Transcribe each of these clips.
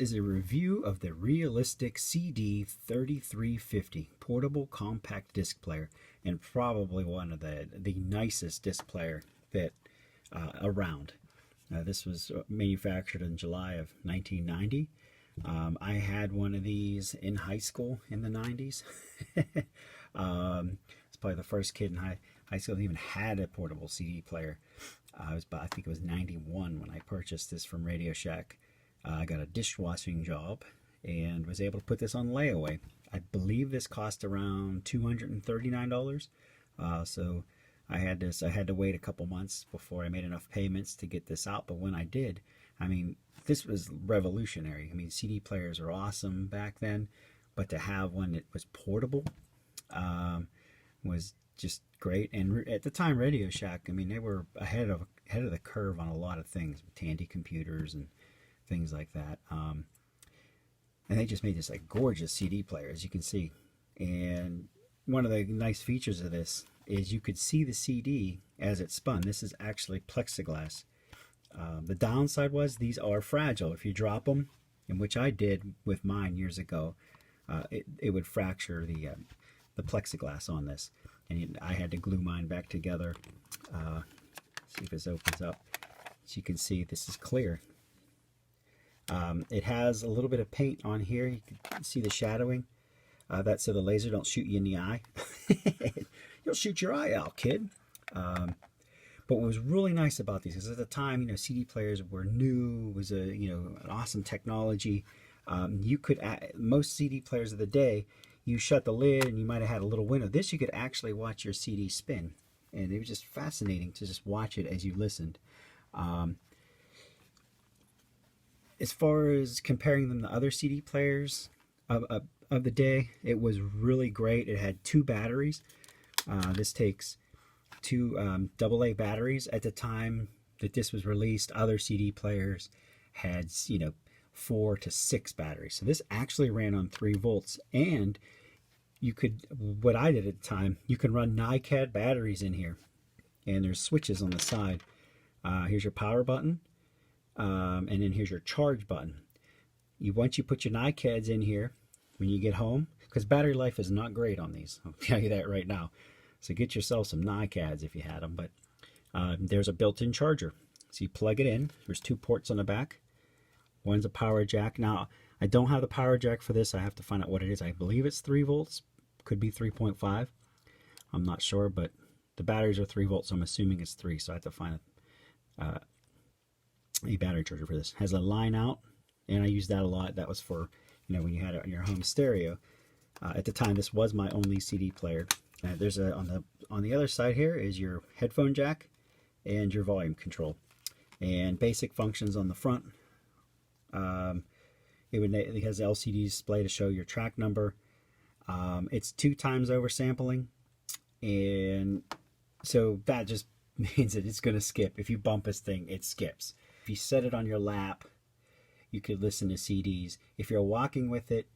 is a review of the realistic CD-3350 portable compact disc player, and probably one of the nicest disc player that around. This was manufactured in July of 1990. I had one of these in high school in the 90s. It's probably the first kid in high school that even had a portable CD player. I think it was 91 when I purchased this from Radio Shack. I got a dishwashing job and was able to put this on layaway. I believe this cost around $239. So I had to wait a couple months before I made enough payments to get this out. But when I did, I mean, this was revolutionary. I mean, CD players are awesome back then, but to have one that was portable was just great. And at the time, Radio Shack, I mean, they were ahead of the curve on a lot of things, with Tandy computers and things like that. And they just made this like gorgeous CD player, as you can see. And one of the nice features of this is you could see the CD as it spun. This is actually plexiglass. The downside was these are fragile. If you drop them, and which I did with mine years ago, it would fracture the plexiglass on this. And I had to glue mine back together. See if this opens up. As you can see, this is clear. It has a little bit of paint on here. You can see the shadowing. That's so the laser don't shoot you in the eye. You'll shoot your eye out, kid. But what was really nice about these is at the time, CD players were new. It was an awesome technology. You could most CD players of the day, you shut the lid and you might have had a little window. This you could actually watch your CD spin, and it was just fascinating to just watch it as you listened. As far as comparing them to other CD players of the day, it was really great. It had 2 batteries. This takes 2 AA batteries. At the time that this was released, other CD players had 4 to 6 batteries. So this actually ran on 3 volts, and you could, what I did at the time, you can run NiCad batteries in here, and there's switches on the side. Here's your power button. And then here's your charge button. Once you put your NiCads in here, when you get home, because battery life is not great on these, I'll tell you that right now. So get yourself some NiCads if you had them. But there's a built-in charger. So you plug it in. There's 2 ports on the back. One's a power jack. Now, I don't have the power jack for this. I have to find out what it is. I believe it's 3 volts. Could be 3.5. I'm not sure, but the batteries are 3 volts, so I'm assuming it's 3. So I have to find a battery charger for this. Has a line out, and I use that a lot. That was for when you had it on your home stereo. At the time, this was my only CD player. There's on the other side here is your headphone jack and your volume control, and basic functions on the front. It has LCD display to show your track number. It's 2 times oversampling, and so that just means that it's going to skip. If you bump this thing, it skips. If you set it on your lap, you could listen to CDs. If you're walking with it,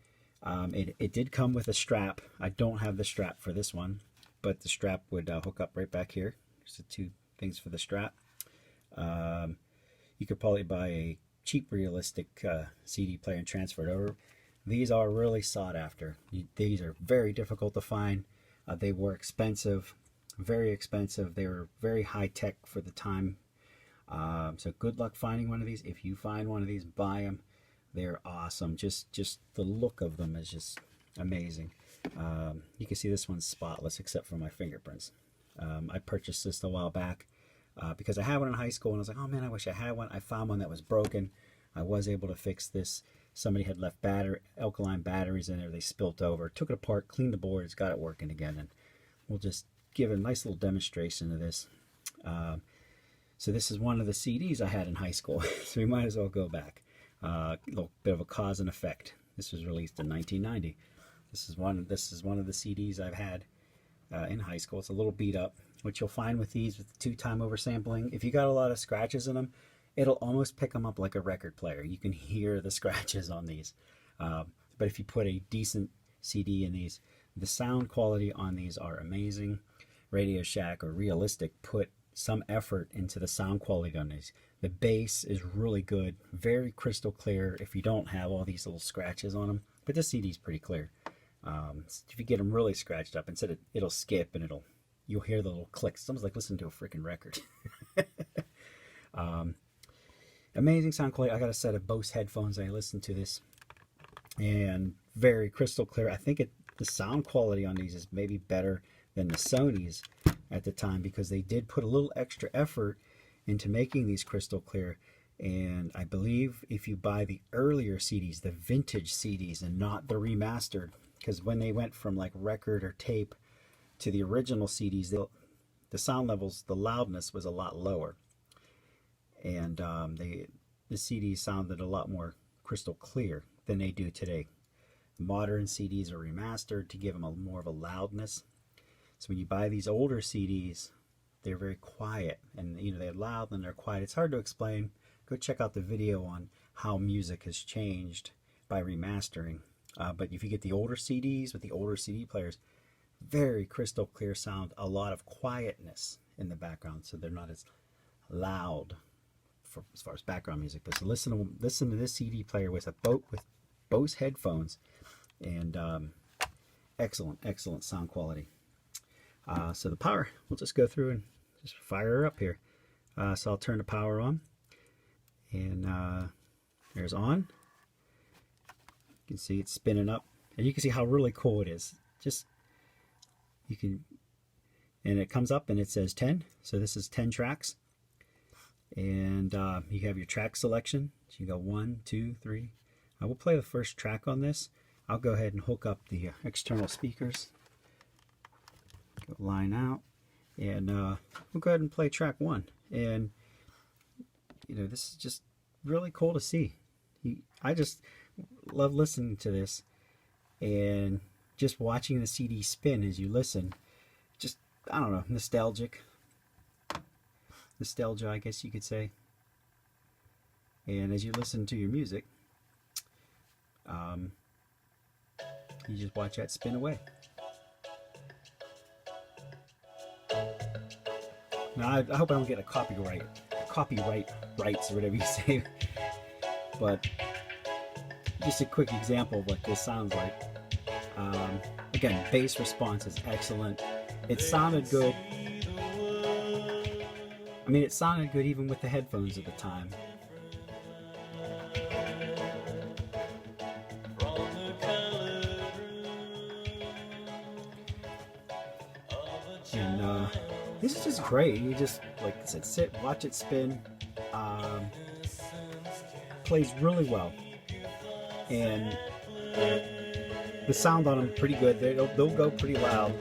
it did come with a strap. I don't have the strap for this one, but the strap would hook up right back here. There's the 2 things for the strap. You could probably buy a cheap realistic CD player and transfer it over. These are really sought after. These are very difficult to find. They were expensive, very expensive. They were very high tech for the time. So good luck finding one of these. If you find one of these, buy them. They're awesome. Just the look of them is just amazing. You can see this one's spotless except for my fingerprints. I purchased this a while back because I had one in high school, and I was like, oh man, I wish I had one. I found one that was broken. I was able to fix this. Somebody had left alkaline batteries in there. They spilt over. Took it apart, cleaned the boards, got it working again, and we'll just give a nice little demonstration of this. So this is one of the CDs I had in high school, so we might as well go back. A little bit of a cause and effect. This was released in 1990. This is one of the CDs I've had in high school. It's a little beat up, which you'll find with these with the 2-time oversampling. If you got a lot of scratches in them, it'll almost pick them up like a record player. You can hear the scratches on these. But if you put a decent CD in these, the sound quality on these are amazing. Radio Shack or Realistic put some effort into the sound quality on these. The bass is really good, very crystal clear if you don't have all these little scratches on them. But this CD is pretty clear. If you get them really scratched up, instead it'll skip and you'll hear the little clicks. It's almost like listening to a freaking record. Amazing sound quality. I got a set of Bose headphones. I listened to this, and very crystal clear. I think the sound quality on these is maybe better than the Sony's at the time, because they did put a little extra effort into making these crystal clear. And I believe if you buy the earlier CDs, the vintage CDs, and not the remastered, because when they went from like record or tape to the original CDs, the sound levels, the loudness was a lot lower, and the CDs sounded a lot more crystal clear than they do today. The modern CDs are remastered to give them more of a loudness. So when you buy these older CDs, they're very quiet, and they're loud and they're quiet. It's hard to explain. Go check out the video on how music has changed by remastering. But if you get the older CDs with the older CD players, very crystal clear sound, a lot of quietness in the background, so they're not as loud as far as background music. But so listen to this CD player with Bose headphones, and excellent sound quality. So the power, we'll just go through and just fire her up here. So I'll turn the power on, and there's on. You can see it's spinning up, and you can see how really cool it is. And it comes up and it says 10. So this is 10 tracks, and you have your track selection. So you go 1, 2, 3. I will play the first track on this. I'll go ahead and hook up the external speakers. Go line out, and we'll go ahead and play track 1. And this is just really cool to see. I just love listening to this, and just watching the CD spin as you listen. Just, I don't know, nostalgia, I guess you could say. And as you listen to your music, you just watch that spin away. Now, I hope I don't get a copyright rights or whatever you say. But just a quick example of what this sounds like. Again, bass response is excellent. It sounded good. I mean, it sounded good even with the headphones at the time. And this is just great. You just, like I said, sit, watch it spin. Plays really well, and the sound on them pretty good. They'll go pretty loud.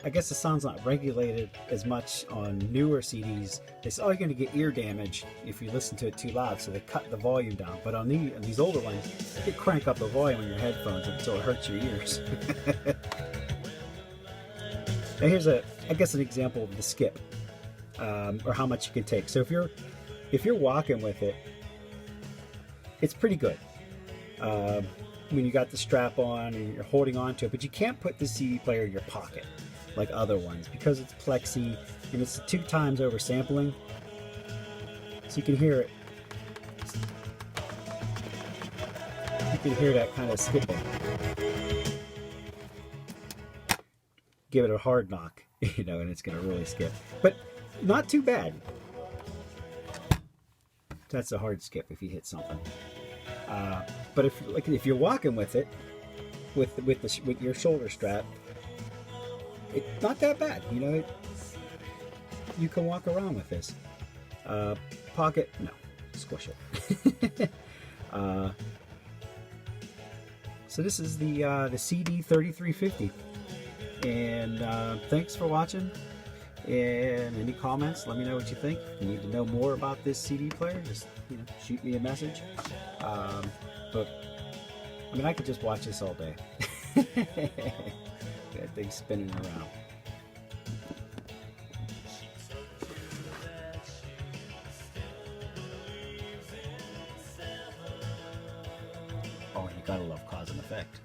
I guess the sound's not regulated as much on newer CDs. They say, oh, you're going to get ear damage if you listen to it too loud, so they cut the volume down. But on these older ones, you can crank up the volume on your headphones until it hurts your ears. Now here's I guess an example of the skip, or how much you can take. So if you're walking with it, it's pretty good. When you got the strap on and you're holding on to it, but you can't put the CD player in your pocket like other ones, because it's plexi and it's 2 times over sampling, so you can hear it. You can hear that kind of skipping. Give it a hard knock, and it's going to really skip, but not too bad. That's a hard skip if you hit something. But if you're walking with it, with your shoulder strap, it's not that bad. You can walk around with this. Pocket, no, squish it. So this is the CD-3350, and thanks for watching. And any comments, let me know what you think. If you need to know more about this CD player, just shoot me a message. But I mean, I could just watch this all day. That thing spinning around. Oh, you gotta love cause and effect.